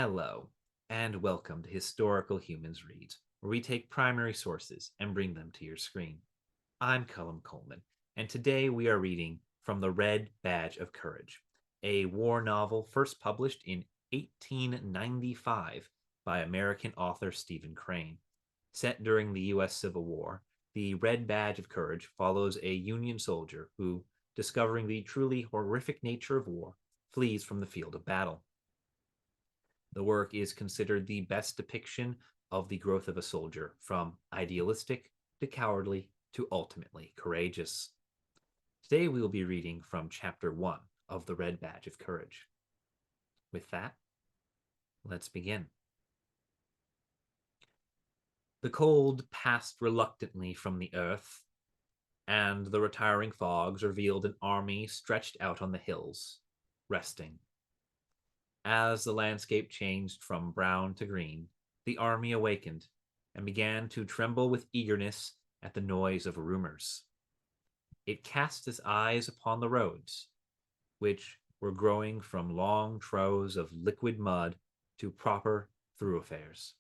Hello, and welcome to Historical Humans Read, where we take primary sources and bring them to your screen. I'm Colum Coleman, and today we are reading from The Red Badge of Courage, a war novel first published in 1895 by American author Stephen Crane. Set during the U.S. Civil War, The Red Badge of Courage follows a Union soldier who, discovering the truly horrific nature of war, flees from the field of battle. The work is considered the best depiction of the growth of a soldier, from idealistic to cowardly to ultimately courageous. Today we will be reading from Chapter 1 of The Red Badge of Courage. With that, let's begin. The cold passed reluctantly from the earth, and the retiring fogs revealed an army stretched out on the hills, resting. As the landscape changed from brown to green, the army awakened and began to tremble with eagerness at the noise of rumors. It cast its eyes upon the roads, which were growing from long trows of liquid mud to proper thoroughfares.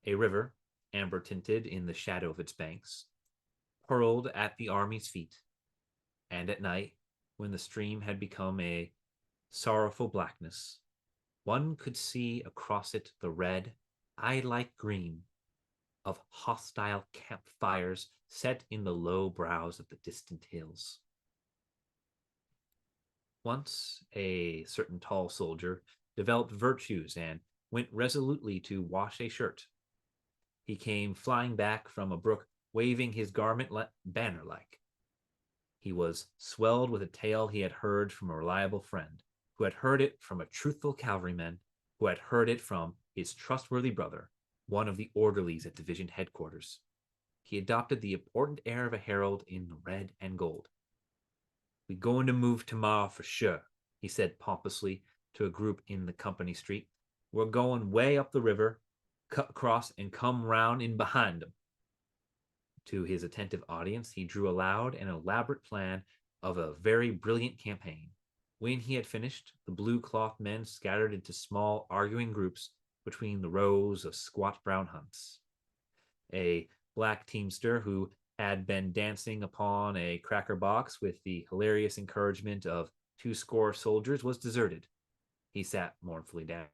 A river, amber tinted in the shadow of its banks, purled at the army's feet, and at night, when the stream had become a sorrowful blackness, one could see across it the red, eye-like green of hostile campfires set in the low brows of the distant hills. Once a certain tall soldier developed virtues and went resolutely to wash a shirt. He came flying back from a brook, waving his garment banner-like. He was swelled with a tale he had heard from a reliable friend, who had heard it from a truthful cavalryman, who had heard it from his trustworthy brother, one of the orderlies at division headquarters. He adopted the important air of a herald in red and gold. "We going to move tomorrow for sure," he said pompously to a group in the company street. "We're going way up the river, cut across, and come round in behind them." To his attentive audience, he drew aloud an elaborate plan of a very brilliant campaign. When he had finished, the blue-cloth men scattered into small arguing groups between the rows of squat brown hunts. A black teamster who had been dancing upon a cracker box with the hilarious encouragement of 20 soldiers was deserted. He sat mournfully down.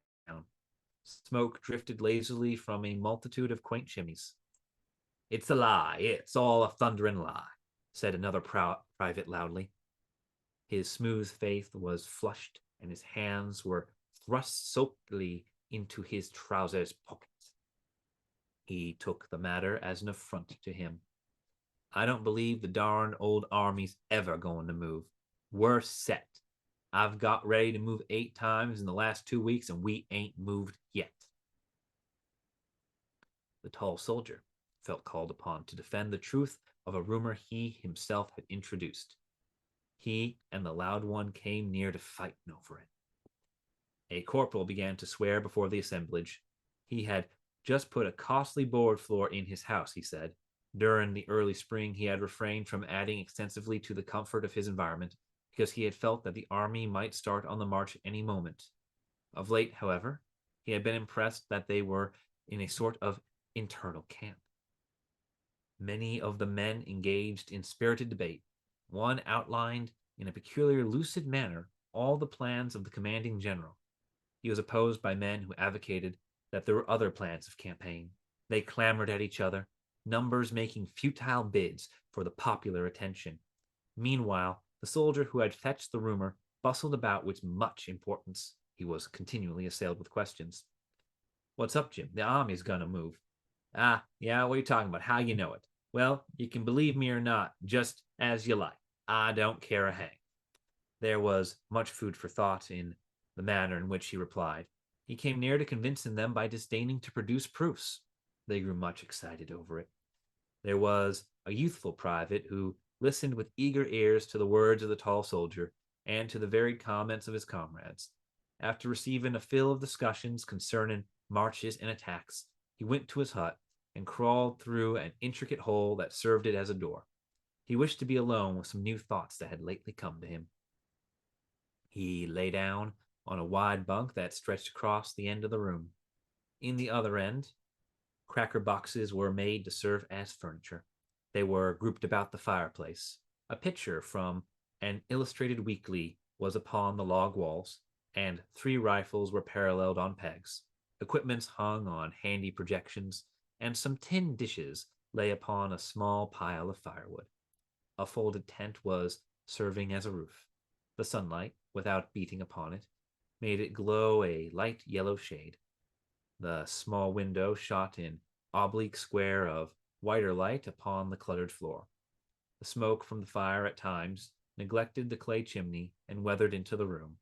Smoke drifted lazily from a multitude of quaint chimneys. "It's a lie, it's all a thundering lie," said another private loudly. His smooth face was flushed, and his hands were thrust sulkily into his trousers pockets. He took the matter as an affront to him. "I don't believe the darn old army's ever going to move. We're set. I've got ready to move 8 times in the last 2 weeks, and we ain't moved yet." The tall soldier felt called upon to defend the truth of a rumor he himself had introduced. He and the loud one came near to fighting over it. A corporal began to swear before the assemblage. He had just put a costly board floor in his house, he said. During the early spring, he had refrained from adding extensively to the comfort of his environment, because he had felt that the army might start on the march at any moment. Of late, however, he had been impressed that they were in a sort of internal camp. Many of the men engaged in spirited debate. One outlined in a peculiar lucid manner all the plans of the commanding general. He was opposed by men who advocated that there were other plans of campaign. They clamored at each other, numbers making futile bids for the popular attention. Meanwhile, the soldier who had fetched the rumor bustled about with much importance. He was continually assailed with questions. "What's up, Jim? The army's gonna move." "Ah, yeah, what are you talking about? How you know it?" "Well, you can believe me or not, just as you like. I don't care a hang." There was much food for thought in the manner in which he replied. He came near to convincing them by disdaining to produce proofs. They grew much excited over it. There was a youthful private who listened with eager ears to the words of the tall soldier and to the varied comments of his comrades. After receiving a fill of discussions concerning marches and attacks, he went to his hut and crawled through an intricate hole that served it as a door. He wished to be alone with some new thoughts that had lately come to him. He lay down on a wide bunk that stretched across the end of the room. In the other end, cracker boxes were made to serve as furniture. They were grouped about the fireplace. A picture from an illustrated weekly was upon the log walls, and 3 rifles were paralleled on pegs. Equipments hung on handy projections, and some tin dishes lay upon a small pile of firewood. A folded tent was serving as a roof. The sunlight, without beating upon it, made it glow a light yellow shade. The small window shot an oblique square of whiter light upon the cluttered floor. The smoke from the fire at times neglected the clay chimney and weathered into the room,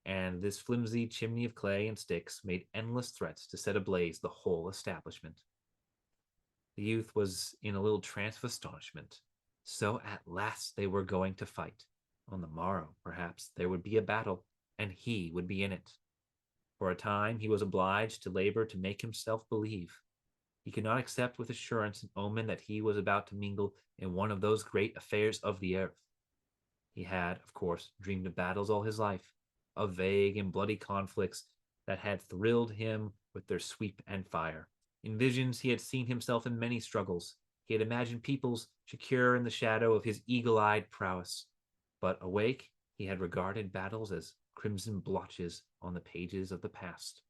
and this flimsy chimney of clay and sticks made endless threats to set ablaze the whole establishment. The youth was in a little trance of astonishment. So at last they were going to fight. On the morrow, perhaps, there would be a battle, and he would be in it. For a time he was obliged to labor to make himself believe. He could not accept with assurance an omen that he was about to mingle in one of those great affairs of the earth. He had, of course, dreamed of battles all his life, of vague and bloody conflicts that had thrilled him with their sweep and fire. In visions he had seen himself in many struggles. He had imagined peoples secure in the shadow of his eagle-eyed prowess. But awake, he had regarded battles as crimson blotches on the pages of the past.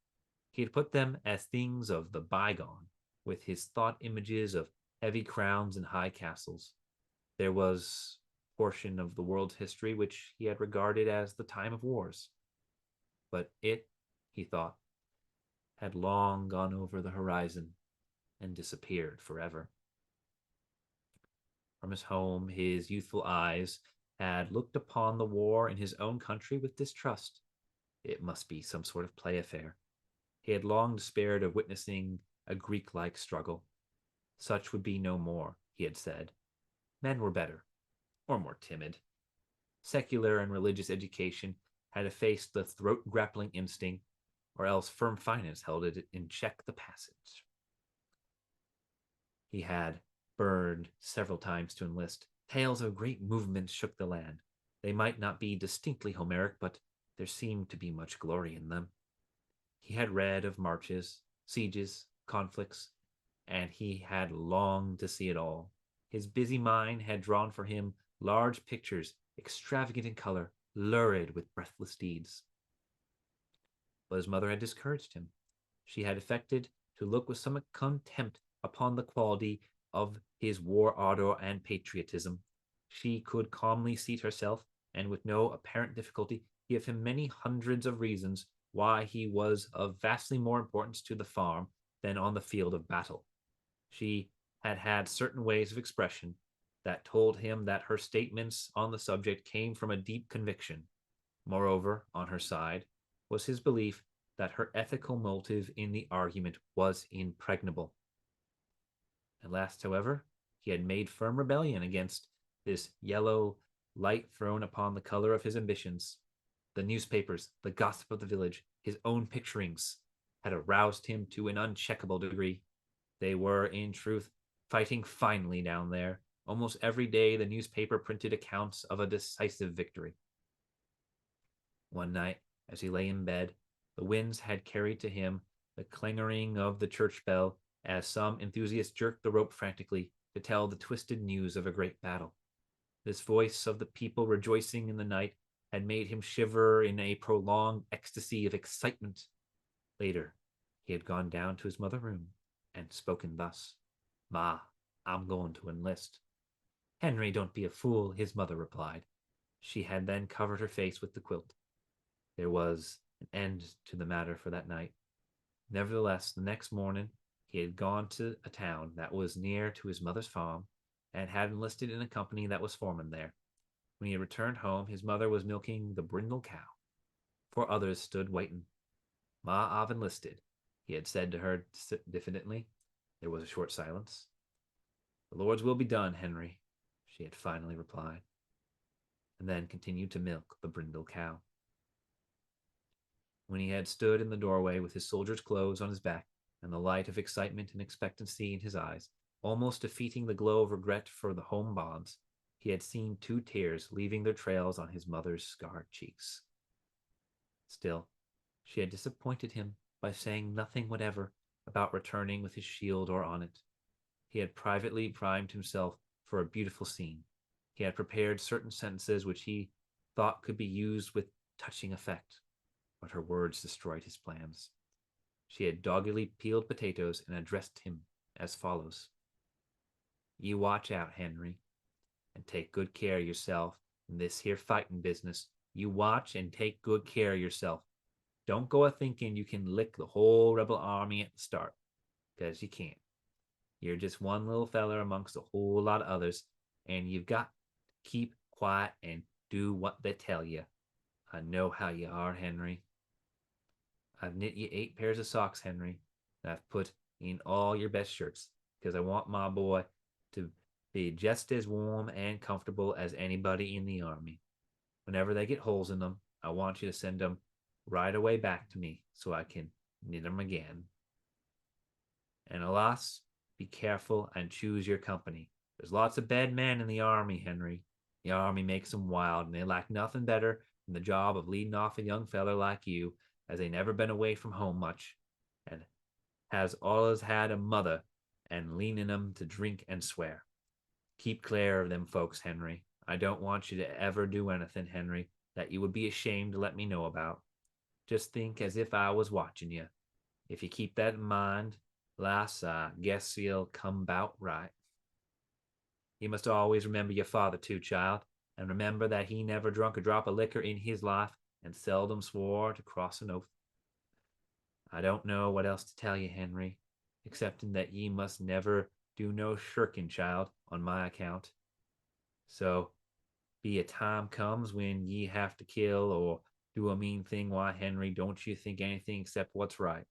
He had put them as things of the bygone, with his thought images of heavy crowns and high castles. There was a portion of the world's history which he had regarded as the time of wars. But it, he thought, had long gone over the horizon and disappeared forever. From his home, his youthful eyes had looked upon the war in his own country with distrust. It must be some sort of play affair. He had long despaired of witnessing a Greek-like struggle. Such would be no more, he had said. Men were better, or more timid. Secular and religious education had effaced the throat-grappling instinct, or else firm finance held it in check the passage. He had burned several times to enlist. Tales of great movements shook the land. They might not be distinctly Homeric, but there seemed to be much glory in them. He had read of marches, sieges, conflicts, and he had longed to see it all. His busy mind had drawn for him large pictures, extravagant in color, lurid with breathless deeds. But his mother had discouraged him. She had affected to look with some contempt upon the quality of his war ardor and patriotism. She could calmly seat herself, and with no apparent difficulty give him many hundreds of reasons why he was of vastly more importance to the farm than on the field of battle. She had had certain ways of expression that told him that her statements on the subject came from a deep conviction. Moreover, on her side, was his belief that her ethical motive in the argument was impregnable. At last, however, he had made firm rebellion against this yellow light thrown upon the color of his ambitions. The newspapers, the gossip of the village, his own picturings had aroused him to an uncheckable degree. They were, in truth, fighting finely down there. Almost every day the newspaper printed accounts of a decisive victory. One night, as he lay in bed, the winds had carried to him the clanging of the church bell as some enthusiast jerked the rope frantically to tell the twisted news of a great battle. This voice of the people rejoicing in the night had made him shiver in a prolonged ecstasy of excitement. Later, he had gone down to his mother's room and spoken thus: "Ma, I'm going to enlist." "Henry, don't be a fool," his mother replied. She had then covered her face with the quilt. There was an end to the matter for that night. Nevertheless, the next morning he had gone to a town that was near to his mother's farm and had enlisted in a company that was foreman there. When he returned home, his mother was milking the brindle cow. 4 others stood waiting. "Ma, I've enlisted," he had said to her diffidently. There was a short silence. "The Lord's will be done, Henry," she had finally replied, and then continued to milk the brindle cow. When he had stood in the doorway with his soldier's clothes on his back and the light of excitement and expectancy in his eyes, almost defeating the glow of regret for the home bonds, he had seen 2 tears leaving their trails on his mother's scarred cheeks. Still, She had disappointed him by saying nothing whatever about returning with his shield or on it. He had privately primed himself for a beautiful scene. He had prepared certain sentences which he thought could be used with touching effect, but her words destroyed his plans. She had doggedly peeled potatoes and addressed him as follows: "You watch out, Henry, and take good care of yourself in this here fighting business. You watch and take good care of yourself. Don't go a thinking you can lick the whole rebel army at the start, because you can't. You're just one little feller amongst a whole lot of others, and you've got to keep quiet and do what they tell you. I know how you are, Henry. I've knit you 8 pairs of socks, Henry, and I've put in all your best shirts, because I want my boy to be just as warm and comfortable as anybody in the army. Whenever they get holes in them, I want you to send them right away back to me so I can knit them again. And alas, be careful and choose your company. There's lots of bad men in the army, Henry. The army makes them wild, and they lack nothing better than the job of leading off a young feller like you, as they never been away from home much, and has allus had a mother, and leaning 'em to drink and swear. Keep clear of them folks, Henry. I don't want you to ever do anything, Henry, that you would be ashamed to let me know about. Just think as if I was watching you. If you keep that in mind, lass, I guess you'll come 'bout right. You must always remember your father too, child, and remember that he never drunk a drop of liquor in his life and seldom swore to cross an oath. I don't know what else to tell you, Henry, excepting that ye must never do no shirking, child, on my account. So, be a time comes when ye have to kill or do a mean thing, why, Henry, don't you think anything except what's right.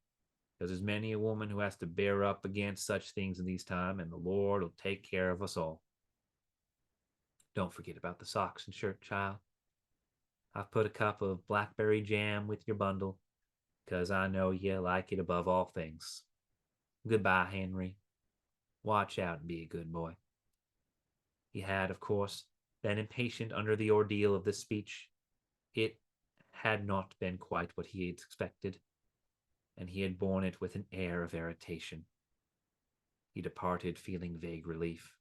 Because there's many a woman who has to bear up against such things in these times, and the Lord will take care of us all. Don't forget about the socks and shirt, child. I've put a cup of blackberry jam with your bundle, because I know you like it above all things. Goodbye, Henry. Watch out and be a good boy." He had, of course, been impatient under the ordeal of this speech. It had not been quite what he had expected, and he had borne it with an air of irritation. He departed feeling vague relief.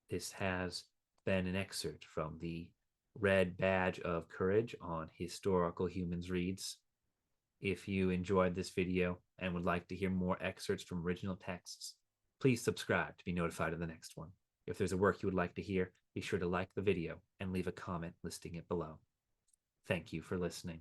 This has been an excerpt from the Red Badge of Courage on Historical Humans Reads. If you enjoyed this video and would like to hear more excerpts from original texts, please subscribe to be notified of the next one. If there's a work you would like to hear, be sure to like the video and leave a comment listing it below. Thank you for listening.